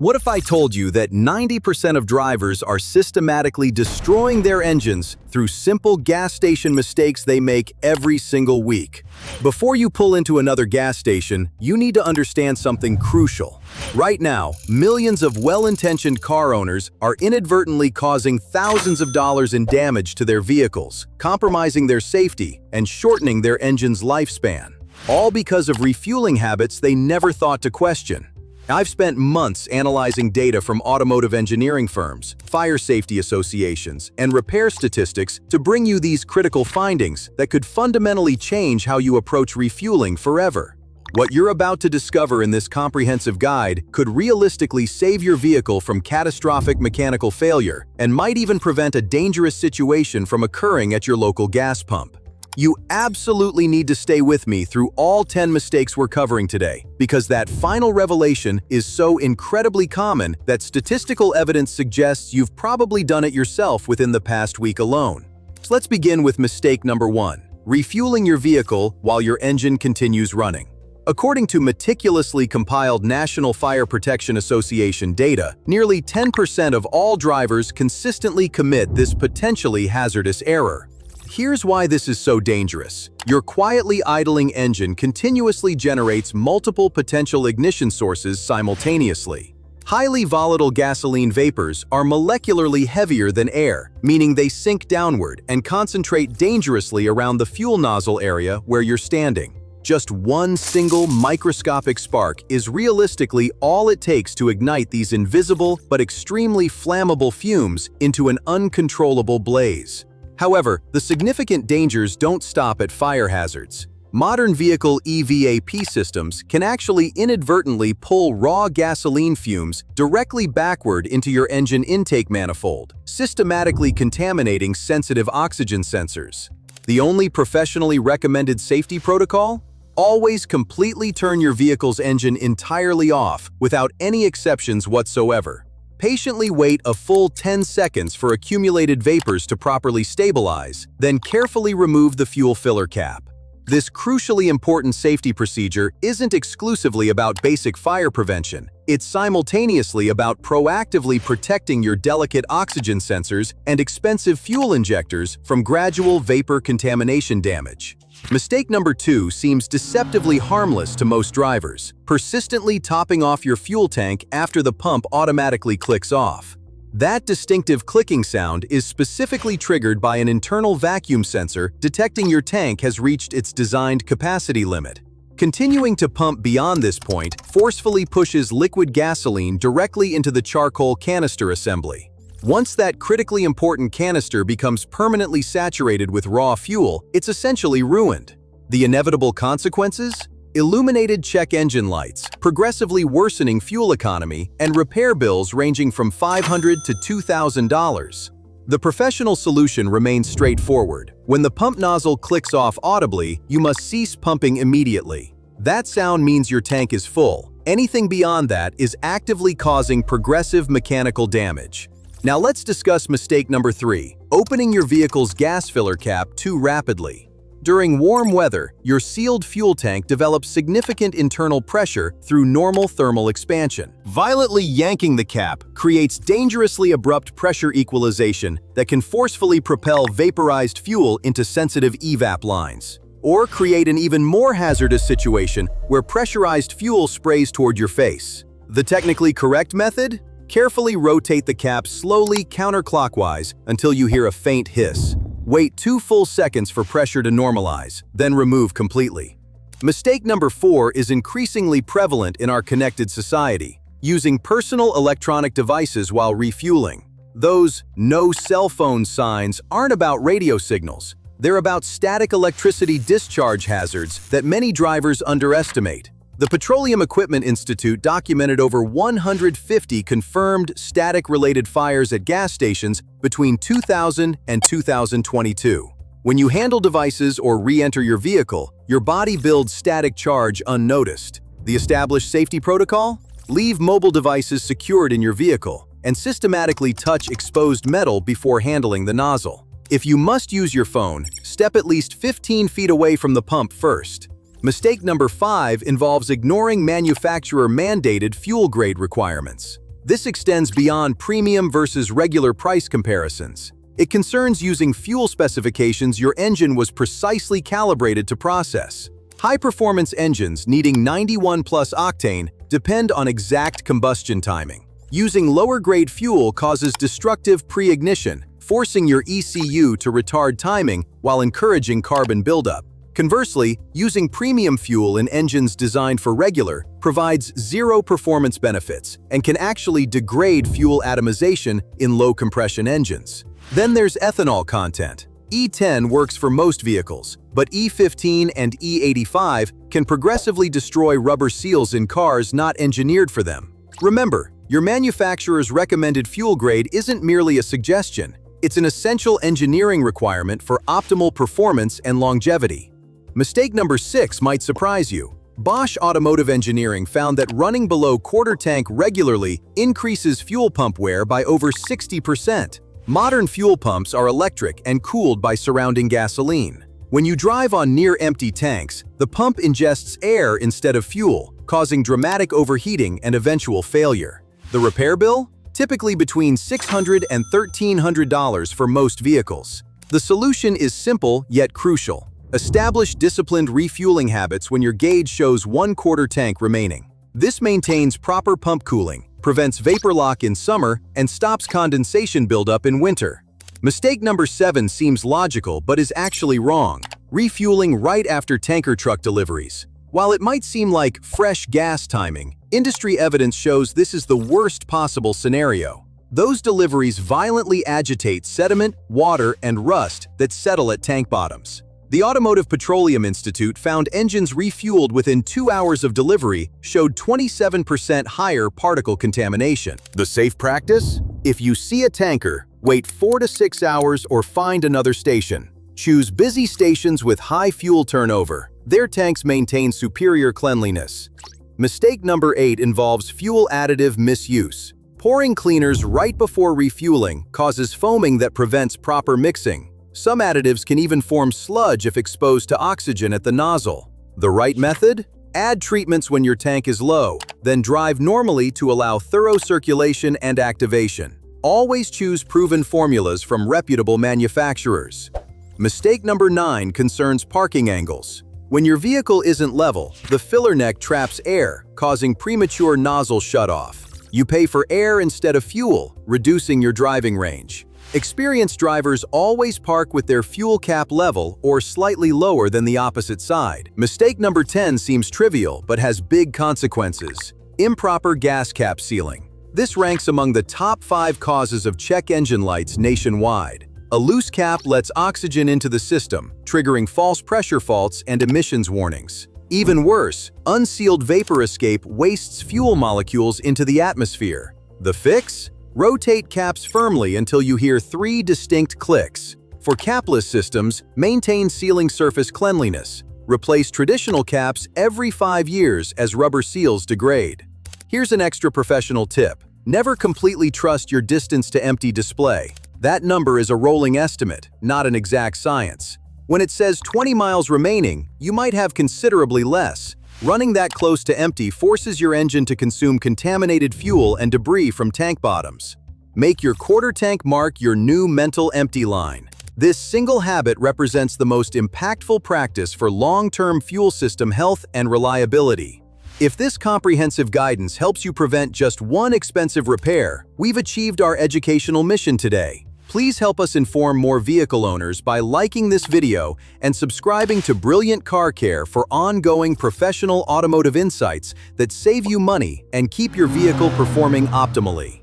What if I told you that 90% of drivers are systematically destroying their engines through simple gas station mistakes they make every single week? Before you pull into another gas station, you need to understand something crucial. Right now, millions of well-intentioned car owners are inadvertently causing thousands of dollars in damage to their vehicles, compromising their safety and shortening their engine's lifespan, all because of refueling habits they never thought to question. I've spent months analyzing data from automotive engineering firms, fire safety associations, and repair statistics to bring you these critical findings that could fundamentally change how you approach refueling forever. What you're about to discover in this comprehensive guide could realistically save your vehicle from catastrophic mechanical failure and might even prevent a dangerous situation from occurring at your local gas pump. You absolutely need to stay with me through all 10 mistakes we're covering today, because that final revelation is so incredibly common that statistical evidence suggests you've probably done it yourself within the past week alone. So let's begin with mistake number 1, refueling your vehicle while your engine continues running. According to meticulously compiled National Fire Protection Association data, nearly 10% of all drivers consistently commit this potentially hazardous error. Here's why this is so dangerous. Your quietly idling engine continuously generates multiple potential ignition sources simultaneously. Highly volatile gasoline vapors are molecularly heavier than air, meaning they sink downward and concentrate dangerously around the fuel nozzle area where you're standing. Just one single microscopic spark is realistically all it takes to ignite these invisible but extremely flammable fumes into an uncontrollable blaze. However, the significant dangers don't stop at fire hazards. Modern vehicle EVAP systems can actually inadvertently pull raw gasoline fumes directly backward into your engine intake manifold, systematically contaminating sensitive oxygen sensors. The only professionally recommended safety protocol? Always completely turn your vehicle's engine entirely off without any exceptions whatsoever. Patiently wait a full 10 seconds for accumulated vapors to properly stabilize, then carefully remove the fuel filler cap. This crucially important safety procedure isn't exclusively about basic fire prevention. It's simultaneously about proactively protecting your delicate oxygen sensors and expensive fuel injectors from gradual vapor contamination damage. Mistake number 2 seems deceptively harmless to most drivers, persistently topping off your fuel tank after the pump automatically clicks off. That distinctive clicking sound is specifically triggered by an internal vacuum sensor detecting your tank has reached its designed capacity limit. Continuing to pump beyond this point forcefully pushes liquid gasoline directly into the charcoal canister assembly. Once that critically important canister becomes permanently saturated with raw fuel, it's essentially ruined. The inevitable consequences? Illuminated check engine lights, progressively worsening fuel economy, and repair bills ranging from $500 to $2,000. The professional solution remains straightforward. When the pump nozzle clicks off audibly, you must cease pumping immediately. That sound means your tank is full. Anything beyond that is actively causing progressive mechanical damage. Now let's discuss mistake number 3, opening your vehicle's gas filler cap too rapidly. During warm weather, your sealed fuel tank develops significant internal pressure through normal thermal expansion. Violently yanking the cap creates dangerously abrupt pressure equalization that can forcefully propel vaporized fuel into sensitive EVAP lines, or create an even more hazardous situation where pressurized fuel sprays toward your face. The technically correct method? Carefully rotate the cap slowly counterclockwise until you hear a faint hiss. Wait 2 full seconds for pressure to normalize, then remove completely. Mistake number 4 is increasingly prevalent in our connected society, using personal electronic devices while refueling. Those "no cell phone" signs aren't about radio signals. They're about static electricity discharge hazards that many drivers underestimate. The Petroleum Equipment Institute documented over 150 confirmed static-related fires at gas stations between 2000 and 2022. When you handle devices or re-enter your vehicle, your body builds static charge unnoticed. The established safety protocol? Leave mobile devices secured in your vehicle and systematically touch exposed metal before handling the nozzle. If you must use your phone, step at least 15 feet away from the pump first. Mistake number 5 involves ignoring manufacturer-mandated fuel grade requirements. This extends beyond premium versus regular price comparisons. It concerns using fuel specifications your engine was precisely calibrated to process. High-performance engines needing 91 plus octane depend on exact combustion timing. Using lower-grade fuel causes destructive pre-ignition, forcing your ECU to retard timing while encouraging carbon buildup. Conversely, using premium fuel in engines designed for regular provides zero performance benefits and can actually degrade fuel atomization in low-compression engines. Then there's ethanol content. E10 works for most vehicles, but E15 and E85 can progressively destroy rubber seals in cars not engineered for them. Remember, your manufacturer's recommended fuel grade isn't merely a suggestion. It's an essential engineering requirement for optimal performance and longevity. Mistake number 6 might surprise you. Bosch Automotive Engineering found that running below quarter tank regularly increases fuel pump wear by over 60%. Modern fuel pumps are electric and cooled by surrounding gasoline. When you drive on near-empty tanks, the pump ingests air instead of fuel, causing dramatic overheating and eventual failure. The repair bill? Typically between $600 and $1,300 for most vehicles. The solution is simple yet crucial. Establish disciplined refueling habits when your gauge shows 1/4 tank remaining. This maintains proper pump cooling, prevents vapor lock in summer, and stops condensation buildup in winter. Mistake number 7 seems logical but is actually wrong. Refueling right after tanker truck deliveries. While it might seem like fresh gas timing, industry evidence shows this is the worst possible scenario. Those deliveries violently agitate sediment, water, and rust that settle at tank bottoms. The Automotive Petroleum Institute found engines refueled within 2 hours of delivery showed 27% higher particle contamination. The safe practice? If you see a tanker, wait 4 to 6 hours or find another station. Choose busy stations with high fuel turnover. Their tanks maintain superior cleanliness. Mistake number 8 involves fuel additive misuse. Pouring cleaners right before refueling causes foaming that prevents proper mixing. Some additives can even form sludge if exposed to oxygen at the nozzle. The right method? Add treatments when your tank is low, then drive normally to allow thorough circulation and activation. Always choose proven formulas from reputable manufacturers. Mistake number 9 concerns parking angles. When your vehicle isn't level, the filler neck traps air, causing premature nozzle shutoff. You pay for air instead of fuel, reducing your driving range. Experienced drivers always park with their fuel cap level or slightly lower than the opposite side. Mistake number 10 seems trivial but has big consequences. Improper gas cap sealing. This ranks among the top 5 causes of check engine lights nationwide. A loose cap lets oxygen into the system, triggering false pressure faults and emissions warnings. Even worse, unsealed vapor escape wastes fuel molecules into the atmosphere. The fix? Rotate caps firmly until you hear 3 distinct clicks. For capless systems, maintain sealing surface cleanliness. Replace traditional caps every 5 years as rubber seals degrade. Here's an extra professional tip. Never completely trust your distance to empty display. That number is a rolling estimate, not an exact science. When it says 20 miles remaining, you might have considerably less. Running that close to empty forces your engine to consume contaminated fuel and debris from tank bottoms. Make your quarter tank mark your new mental empty line. This single habit represents the most impactful practice for long-term fuel system health and reliability. If this comprehensive guidance helps you prevent just one expensive repair, we've achieved our educational mission today. Please help us inform more vehicle owners by liking this video and subscribing to Brilliant Car Care for ongoing professional automotive insights that save you money and keep your vehicle performing optimally.